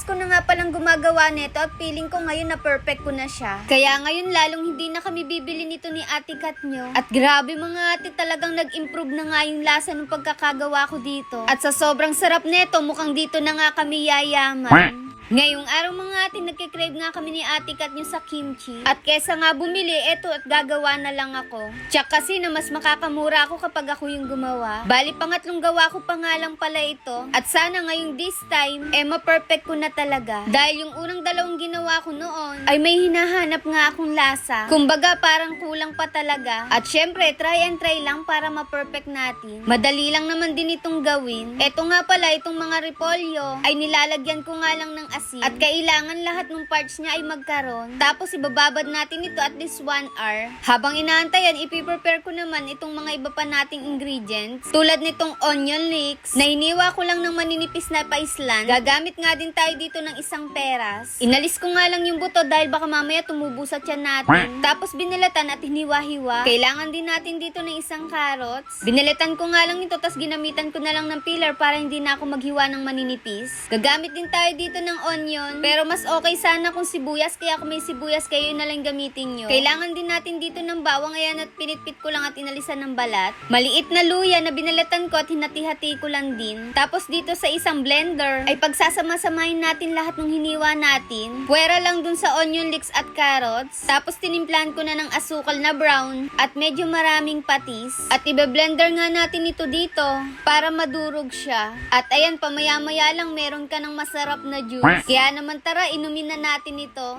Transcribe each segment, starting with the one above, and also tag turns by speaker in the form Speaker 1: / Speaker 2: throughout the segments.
Speaker 1: beses ko na nga palang gumagawa nito at feeling ko ngayon na perfect ko na siya. Kaya ngayon lalong hindi na kami bibili nito ni Ate Kat nyo. At grabe mga ate, talagang nag-improve na nga yung lasa ng pagkakagawa ko dito. At sa sobrang sarap nito, mukhang dito na nga kami yayaman. Ngayong araw mga ate, nagkikrave nga kami ni Ate Kat nyo sa kimchi. At kesa nga bumili, eto at gagawa na lang ako. Tsak kasi na mas makakamura ako kapag ako yung gumawa. Bali pangatlong gawa ko pa nga lang pala ito. At sana ngayong this time, ma-perfect ko na talaga. Dahil yung unang dalawang ginawa ko noon, ay may hinahanap nga akong lasa. Kumbaga parang kulang pa talaga. At syempre, try and try lang para ma-perfect natin. Madali lang naman din itong gawin. Eto nga pala, itong mga repolyo, ay nilalagyan ko nga lang ng asin. At kailangan lahat ng parts niya ay magkaroon. Tapos ibababad natin ito at least 1 hour. Habang inaantay yan, ipiprepare ko naman itong mga iba pa nating ingredients. Tulad nitong onion leeks, na hiniwa ko lang ng maninipis na paislan. Gagamit nga din tayo dito ng isang peras. Inalis ko nga lang yung buto dahil baka mamaya tumubo sa tiyan natin. Tapos binilatan at hiniwa-hiwa. Kailangan din natin dito ng isang carrots. Binilatan ko nga lang ito, tapos ginamitan ko na lang ng peeler para hindi na ako maghiwa ng maninipis. Gagamit din tayo dito ng onion, pero mas okay sana kung sibuyas, kaya kung may sibuyas kayo, yun na lang gamitin nyo. Kailangan din natin dito ng bawang, ayan, at pinitpit ko lang at inalisan ng balat. Maliit na luya na binalatan ko at hinati-hati ko lang din. Tapos dito sa isang blender, ay pagsasama-samahin natin lahat ng hiniwa natin. Puwera lang dun sa onion leeks at carrots. Tapos tinimplahan ko na ng asukal na brown at medyo maraming patis. At ibe-blender nga natin ito dito para madurog siya. At ayan, pamaya-maya lang meron ka ng masarap na juice. Kaya naman tara, inumin na natin ito.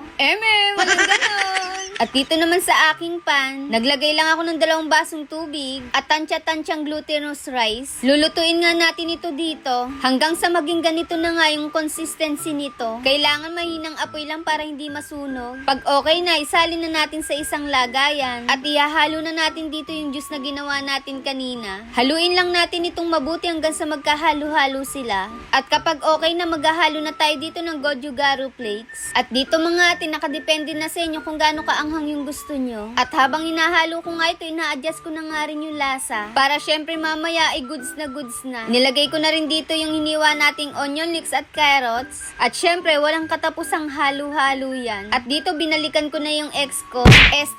Speaker 1: Walang ganon! At dito naman sa aking pan, naglagay lang ako ng 2 basong tubig at tansya-tansyang glutinous rice. Lulutuin nga natin ito dito hanggang sa maging ganito na nga yung consistency nito. Kailangan mahinang apoy lang para hindi masunog. Pag okay na, isalin na natin sa isang lagayan at ihahalo na natin dito yung juice na ginawa natin kanina. Haluin lang natin itong mabuti hanggang sa magkahalo-halo sila. At kapag okay na, maghahalo na tayo dito ng gojugaru flakes. At dito mga ate, nakadepende na sa inyo kung gaano kaanghang yung gusto nyo. At habang hinahalo ko nga ito, ina-adjust ko na nga rin yung lasa. Para syempre mamaya ay goods na. Nilagay ko na rin dito yung hiniwa nating onion leeks at carrots. At syempre, walang katapusang halo-halo yan. At dito, binalikan ko na yung ex ko.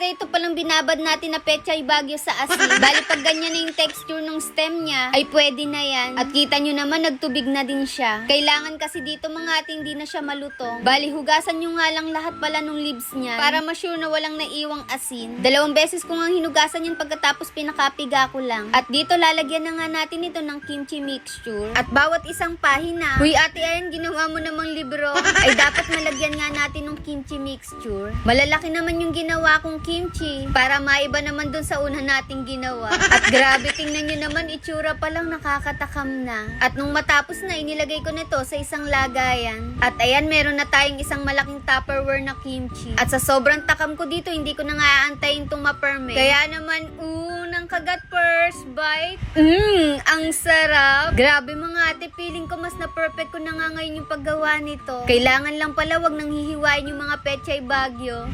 Speaker 1: Ito palang binabad natin na pechay bagyo sa asin. Bali pag ganyan na yung texture ng stem niya, ay pwede na yan. At kita nyo naman, nagtubig na din siya. Kailangan kasi dito mga ate, hindi na siya malutong. Bali, hugasan nyo nga lang lahat pala ng leaves niya para ma-sure na walang naiwang asin. 2 beses ko nga hinugasan yan pagkatapos pinakapiga ko lang. At dito, lalagyan na nga natin ito ng kimchi mixture. At bawat isang pahina, huy ate ayan, ginawa mo namang libro, ay dapat malagyan nga natin ng kimchi mixture. Malalaki naman yung ginawa kong kimchi para maiba naman dun sa una nating ginawa. At grabe, tingnan nyo naman, itsura pa lang nakakatakam na. At nung matapos na, inilagay ko nito sa isang lagayan. At ayan, meron na tayong isang malaking Tupperware na kimchi. At sa sobrang takam ko dito, hindi ko na nga aantayin itong ma-ferment. Kaya naman, unang kagat first bite. Ang sarap. Grabe mga ate, feeling ko mas na-perfect ko na nga ngayon yung paggawa nito. Kailangan lang pala wag nang hihiwain yung mga pechay bagyo.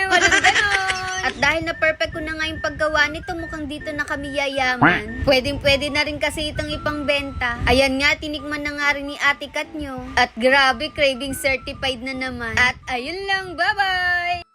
Speaker 1: Walang ganon! At dahil na-perfect ko na nga yung paggawa nito, mukhang dito na kami yayaman. Pwedeng-pwede na rin kasi itong ipangbenta. Ayan nga, tinikman na nga rin ni Ate Kat nyo. At grabe, craving certified na naman. At ayun lang, bye-bye!